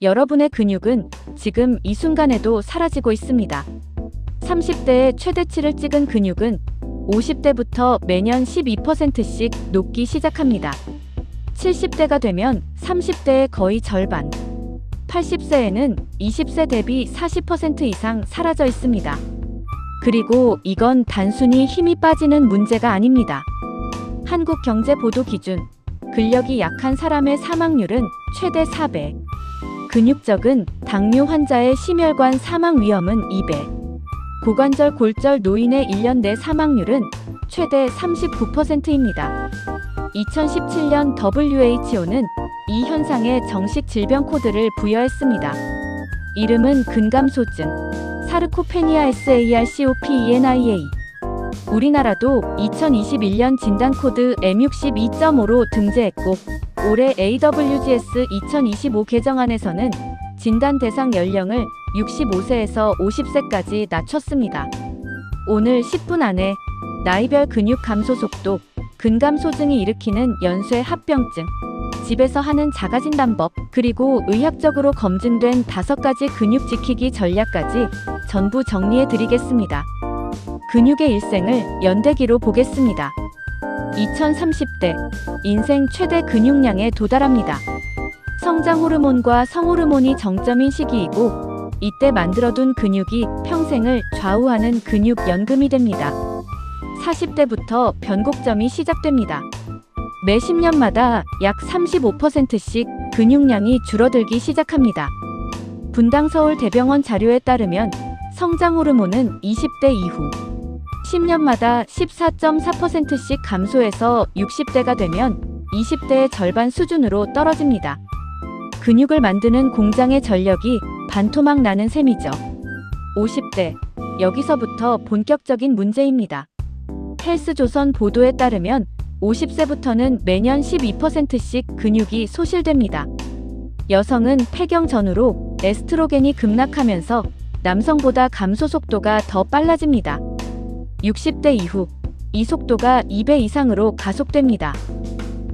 여러분의 근육은 지금 이 순간에도 사라지고 있습니다. 30대에 최대치를 찍은 근육은 50대부터 매년 12%씩 녹기 시작합니다. 70대가 되면 30대의 거의 절반, 80세에는 20세 대비 40% 이상 사라져 있습니다. 그리고 이건 단순히 힘이 빠지는 문제가 아닙니다. 한국경제보도 기준, 근력이 약한 사람의 사망률은 최대 4배, 근육적은 당뇨 환자의 심혈관 사망 위험은 2배, 고관절 골절 노인의 1년 내 사망률은 최대 39%입니다. 2017년 WHO는 이 현상에 정식 질병 코드를 부여했습니다. 이름은 근감소증, 사르코페니아 SARCOPENIA. 우리나라도 2021년 진단코드 M62.5로 등재했고, 올해 AWGS 2025 개정안에서는 진단 대상 연령을 65세에서 50세까지 낮췄습니다. 오늘 10분 안에 나이별 근육 감소 속도, 근감소증이 일으키는 연쇄 합병증, 집에서 하는 자가진단법, 그리고 의학적으로 검증된 5가지 근육 지키기 전략까지 전부 정리해 드리겠습니다. 근육의 일생을 연대기로 보겠습니다. 2030대 인생 최대 근육량에 도달합니다. 성장 호르몬과 성호르몬이 정점인 시기이고, 이때 만들어둔 근육이 평생을 좌우하는 근육 연금이 됩니다. 40대부터 변곡점이 시작됩니다. 매 10년마다 약 35%씩 근육량이 줄어들기 시작합니다. 분당 서울대병원 자료에 따르면 성장 호르몬은 20대 이후 10년마다 14.4%씩 감소해서 60대가 되면 20대의 절반 수준으로 떨어집니다. 근육을 만드는 공장의 전력이 반토막 나는 셈이죠. 50대, 여기서부터 본격적인 문제입니다. 헬스조선 보도에 따르면 50세부터는 매년 12%씩 근육이 소실됩니다. 여성은 폐경 전후로 에스트로겐이 급락하면서 남성보다 감소 속도가 더 빨라집니다. 60대 이후 이 속도가 2배 이상으로 가속됩니다.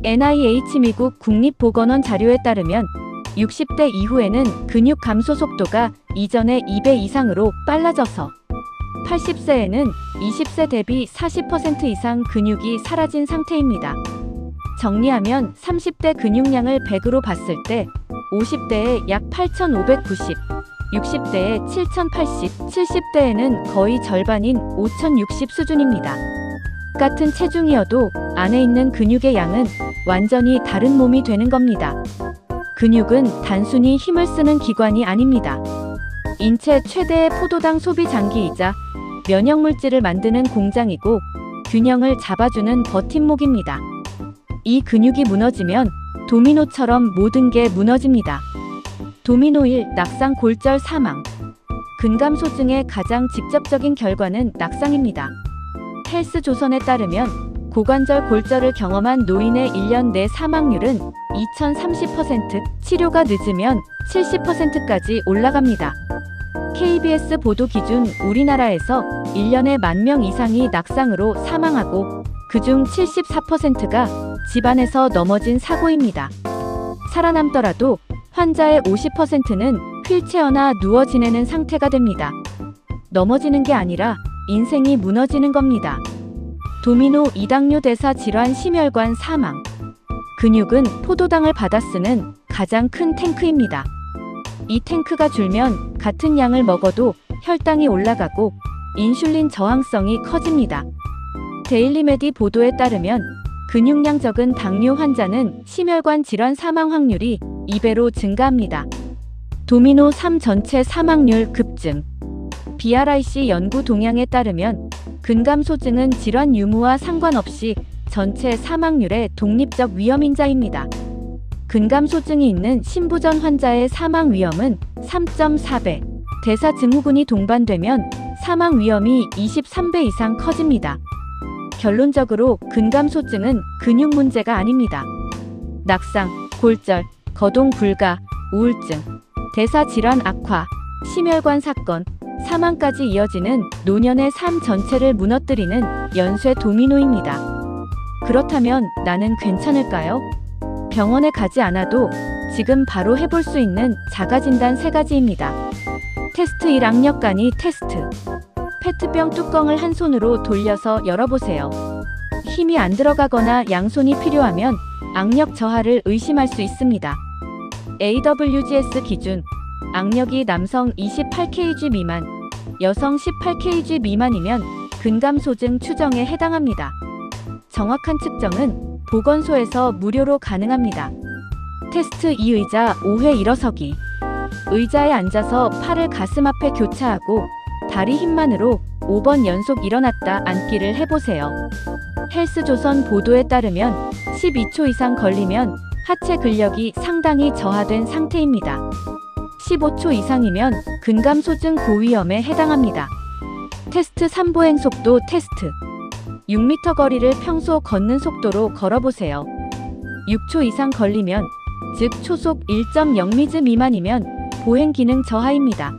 NIH 미국 국립보건원 자료에 따르면 60대 이후에는 근육 감소 속도가 이전의 2배 이상으로 빨라져서 80세에는 20세 대비 40% 이상 근육이 사라진 상태입니다. 정리하면 30대 근육량을 100으로 봤을 때 50대에 약 8,590, 60대에 7,080, 70대에는 거의 절반인 5,060 수준입니다. 같은 체중이어도 안에 있는 근육의 양은 완전히 다른 몸이 되는 겁니다. 근육은 단순히 힘을 쓰는 기관이 아닙니다. 인체 최대의 포도당 소비 장기이자 면역물질을 만드는 공장이고, 균형을 잡아주는 버팀목입니다. 이 근육이 무너지면 도미노처럼 모든 게 무너집니다. 도미노 1. 낙상 골절 사망. 근감소증의 가장 직접적인 결과는 낙상입니다. 헬스조선에 따르면 고관절 골절을 경험한 노인의 1년 내 사망률은 2030%, 치료가 늦으면 70%까지 올라갑니다. KBS 보도 기준 우리나라에서 1년에 10,000명 이상이 낙상으로 사망하고, 그중 74%가 집안에서 넘어진 사고입니다. 살아남더라도 환자의 50%는 휠체어나 누워 지내는 상태가 됩니다. 넘어지는 게 아니라 인생이 무너지는 겁니다. 도미노 2당뇨 대사 질환 심혈관 사망. 근육은 포도당을 받아 쓰는 가장 큰 탱크입니다. 이 탱크가 줄면 같은 양을 먹어도 혈당이 올라가고 인슐린 저항성이 커집니다. 데일리메디 보도에 따르면 근육량 적은 당뇨 환자는 심혈관 질환 사망 확률이 2배로 증가합니다. 도미노 3 전체 사망률 급증. BRIC 연구 동향에 따르면 근감소증은 질환 유무와 상관없이 전체 사망률의 독립적 위험인자입니다. 근감소증이 있는 신부전 환자의 사망 위험은 3.4배, 대사 증후군이 동반되면 사망 위험이 23배 이상 커집니다. 결론적으로 근감소증은 근육 문제가 아닙니다. 낙상, 골절, 거동 불가, 우울증, 대사 질환 악화, 심혈관 사건, 사망까지 이어지는 노년의 삶 전체를 무너뜨리는 연쇄 도미노입니다. 그렇다면 나는 괜찮을까요? 병원에 가지 않아도 지금 바로 해볼 수 있는 자가진단 3가지입니다. 테스트 1. 악력 간이 테스트. 페트병 뚜껑을 한 손으로 돌려서 열어보세요. 힘이 안 들어가거나 양손이 필요하면 악력 저하를 의심할 수 있습니다. AWGS 기준. 악력이 남성 28kg 미만, 여성 18kg 미만이면 근감소증 추정에 해당합니다. 정확한 측정은 보건소에서 무료로 가능합니다. 테스트 2. 의자 5회 일어서기. 의자에 앉아서 팔을 가슴 앞에 교차하고 다리 힘만으로 5번 연속 일어났다 앉기를 해보세요. 헬스조선 보도에 따르면 12초 이상 걸리면 하체 근력이 상당히 저하된 상태입니다. 15초 이상이면 근감소증 고위험에 해당합니다. 테스트 3. 보행 속도 테스트. 6m 거리를 평소 걷는 속도로 걸어보세요. 6초 이상 걸리면, 즉 초속 1.0m 미만이면 보행 기능 저하입니다.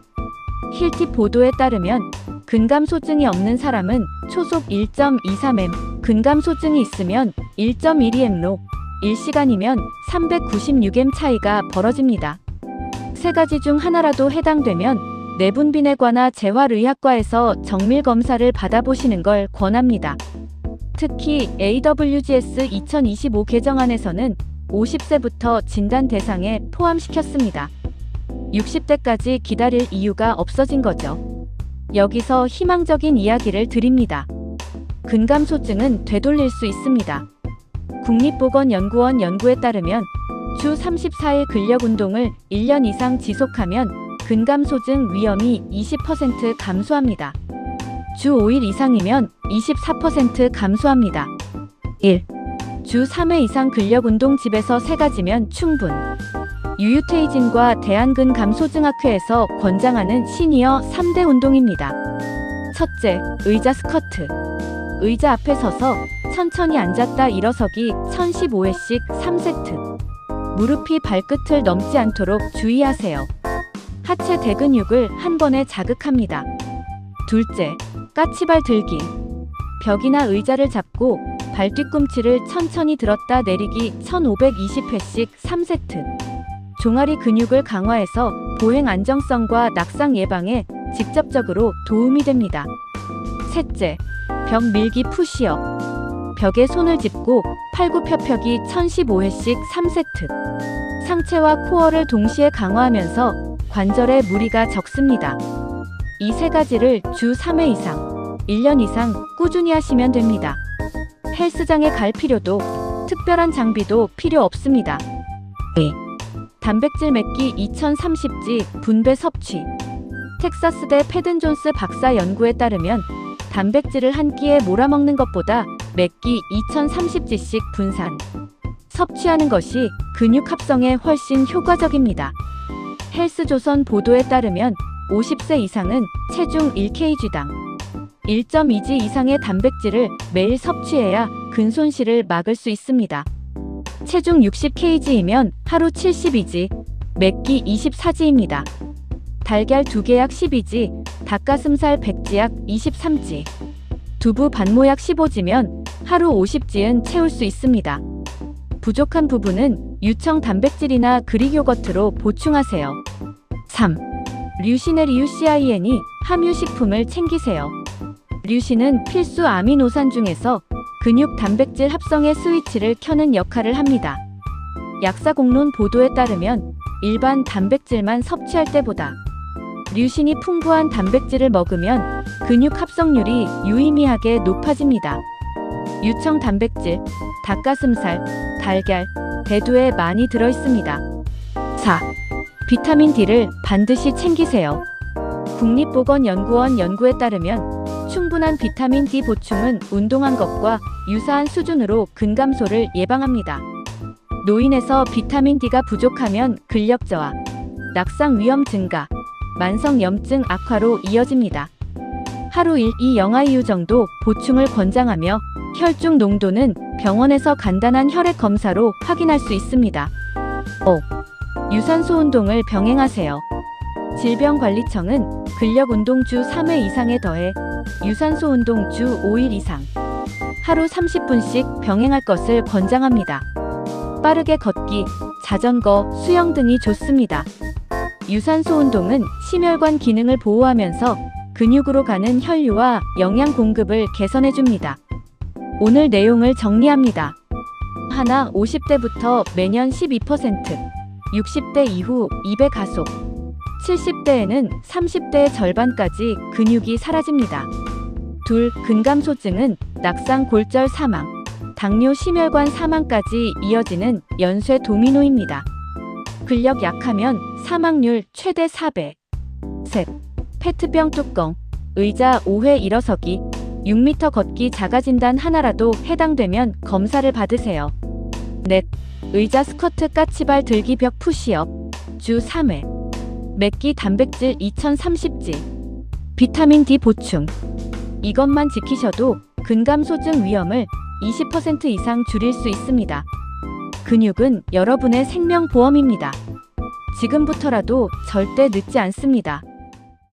힐팁 보도에 따르면 근감소증이 없는 사람은 초속 1.23m, 근감소증이 있으면 1.12m로 1시간이면 396m 차이가 벌어집니다. 3가지 중 하나라도 해당되면 내분비내과나 재활의학과에서 정밀검사를 받아보시는 걸 권합니다. 특히 AWGS 2025 개정안에서는 50세부터 진단 대상에 포함시켰습니다. 60대까지 기다릴 이유가 없어진 거죠. 여기서 희망적인 이야기를 드립니다. 근감소증은 되돌릴 수 있습니다. 국립보건연구원 연구에 따르면 주 34일 근력운동을 1년 이상 지속하면 근감소증 위험이 20% 감소합니다. 주 5일 이상이면 24% 감소합니다. 1. 주 3회 이상 근력운동 집에서 3가지면 충분. 유유테이진과 대한근감소증학회에서 권장하는 시니어 3대 운동입니다. 첫째, 의자 스쿼트. 의자 앞에 서서 천천히 앉았다 일어서기 1015회씩 3세트. 무릎이 발끝을 넘지 않도록 주의하세요. 하체 대근육을 한 번에 자극합니다. 둘째, 까치발 들기. 벽이나 의자를 잡고 발 뒤꿈치를 천천히 들었다 내리기 1520회씩 3세트. 종아리 근육을 강화해서 보행 안정성과 낙상 예방에 직접적으로 도움이 됩니다. 셋째, 벽 밀기 푸시업. 벽에 손을 짚고 팔굽혀펴기 1015회씩 3세트. 상체와 코어를 동시에 강화하면서 관절에 무리가 적습니다. 이 3가지를 주 3회 이상, 1년 이상 꾸준히 하시면 됩니다. 헬스장에 갈 필요도, 특별한 장비도 필요 없습니다. 단백질 맺기 2030지 분배 섭취. 텍사스대 패든 존스 박사 연구에 따르면 단백질을 한 끼에 몰아먹는 것보다 맺기 2030지씩 분산, 섭취하는 것이 근육 합성에 훨씬 효과적입니다. 헬스조선 보도에 따르면 50세 이상은 체중 1kg당 1.2g 이상의 단백질을 매일 섭취해야 근손실을 막을 수 있습니다. 체중 60kg이면 하루 72g, 맵기 24g입니다. 달걀 2개 약 12g, 닭가슴살 100g 약 23g, 두부 반모약 15g면 하루 50g은 채울 수 있습니다. 부족한 부분은 유청 단백질이나 그릭 요거트로 보충하세요. 3. 류신의 류CIN이 함유식품을 챙기세요. 류신은 필수 아미노산 중에서 근육 단백질 합성의 스위치를 켜는 역할을 합니다. 약사공론 보도에 따르면 일반 단백질만 섭취할 때보다 류신이 풍부한 단백질을 먹으면 근육 합성률이 유의미하게 높아집니다. 유청 단백질, 닭가슴살, 달걀, 대두에 많이 들어있습니다. 4. 비타민 D를 반드시 챙기세요. 국립보건연구원 연구에 따르면 충분한 비타민 D 보충은 운동한 것과 유사한 수준으로 근감소를 예방합니다. 노인에서 비타민 D가 부족하면 근력 저하, 낙상 위험 증가, 만성염증 악화로 이어집니다. 하루 1-2 정도 보충을 권장하며 혈중 농도는 병원에서 간단한 혈액 검사로 확인할 수 있습니다. 5. 유산소 운동을 병행하세요. 질병관리청은 근력 운동 주 3회 이상에 더해 유산소 운동 주 5일 이상, 하루 30분씩 병행할 것을 권장합니다. 빠르게 걷기, 자전거, 수영 등이 좋습니다. 유산소 운동은 심혈관 기능을 보호하면서 근육으로 가는 혈류와 영양 공급을 개선해줍니다. 오늘 내용을 정리합니다. 하나, 50대부터 매년 12%, 60대 이후 2배 가속, 70대에는 30대의 절반까지 근육이 사라집니다. 둘, 근감소증은 낙상 골절 사망, 당뇨 심혈관 사망까지 이어지는 연쇄 도미노입니다. 근력 약하면 사망률 최대 4배. 셋, 페트병 뚜껑, 의자 5회 일어서기, 6m 걷기 자가진단 하나라도 해당되면 검사를 받으세요. 넷, 의자 스쿼트 까치발 들기 벽 푸시업, 주 3회. 맵기 단백질 2030지, 비타민 D 보충. 이것만 지키셔도 근감소증 위험을 20% 이상 줄일 수 있습니다. 근육은 여러분의 생명보험입니다. 지금부터라도 절대 늦지 않습니다.